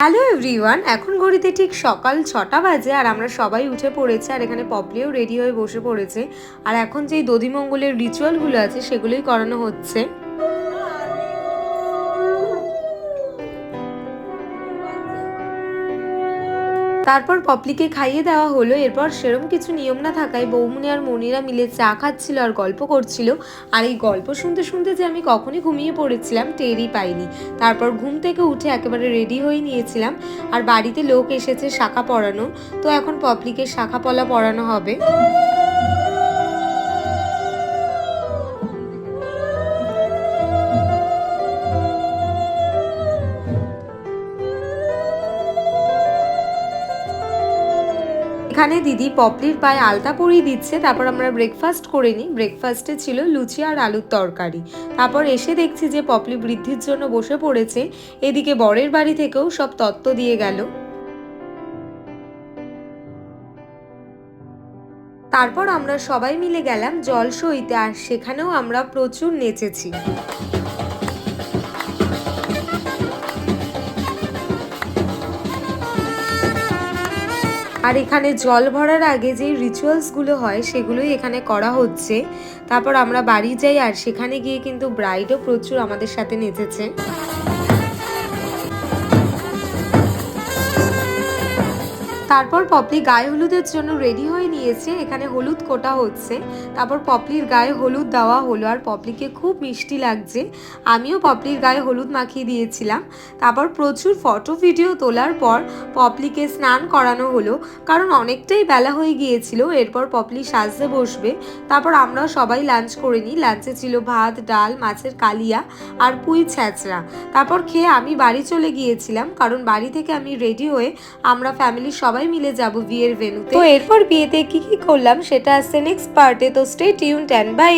Hello everyone, এখন ঘড়িতে ঠিক সকাল 6টা বাজে আর আমরা সবাই উঠে পড়েছি। আর এখানে পপলিও রেডি হয়ে বসে পড়েছে। আর এখন যেই দধিমঙ্গলের রিচুয়ালগুলো আছে সেগুলোই করানো হচ্ছে। তারপর পপলিকে খাইয়ে দেওয়া হলো। এরপর সেরম কিছু নিয়ম না থাকায় বৌমনি আর মনিরা মিলে চা খাচ্ছিল আর গল্প করছিল। আর এই গল্প শুনতে শুনতে যে আমি কখনই ঘুমিয়ে পড়েছিলাম টেরই পাইনি। তারপর ঘুম থেকে উঠে একেবারে রেডি হয়ে নিয়েছিলাম। আর বাড়িতে লোক এসেছে শাখা পরানো, তো এখন পপলিকে শাখা পলা পরানো হবে। এখানে দিদি পপলির পায়ে আলতা পরিয়ে দিচ্ছে। তারপর আমরা ব্রেকফাস্ট করে নিই। ব্রেকফাস্টে ছিল লুচি আর আলুর তরকারি। তারপর এসে দেখছি যে পপলি বৃদ্ধির জন্য বসে পড়েছে। এদিকে বরের বাড়ি থেকেও সব তত্ত্ব দিয়ে গেল। তারপর আমরা সবাই মিলে গেলাম জলসইতে, আর সেখানেও আমরা প্রচুর নেচেছি। আর এখানে জল ভরার আগে যে রিচুয়ালসগুলো হয় সেগুলোই এখানে করা হচ্ছে। তারপর আমরা বাড়ি যাই আর সেখানে গিয়ে কিন্তু ব্রাইডও প্রচুর আমাদের সাথে নেচেছে। তারপর পপলি গায়ে হলুদের জন্য রেডি হয়ে নিয়েছে। এখানে হলুদ কোটা হচ্ছে। তারপর পপলির গায়ে হলুদ দেওয়া হলো আর পপলিকে খুব মিষ্টি লাগছে। আমিও পপলির গায়ে হলুদ মাখিয়ে দিয়েছিলাম। তারপর প্রচুর ফটো ভিডিও তোলার পর পপলিকে স্নান করানো হলো, কারণ অনেকটাই বেলা হয়ে গিয়েছিল। এরপর পপলি সাজতে বসবে। তারপর আমরাও সবাই লাঞ্চ করে নিই। লাঞ্চে ছিল ভাত, ডাল, মাছের কালিয়া আর পুঁই ছ্যাঁচড়া। তারপর খেয়ে আমি বাড়ি চলে গিয়েছিলাম, কারণ বাড়ি থেকে আমি রেডি হয়ে আমরা ফ্যামিলির সবাই মিলে যাব বিয়ের ভেন্যুতে। তো এরপর বিয়েতে কি কি করলাম সেটা আসছে নেক্সট পার্টে। তো স্টে টিউনড এন্ড বাই।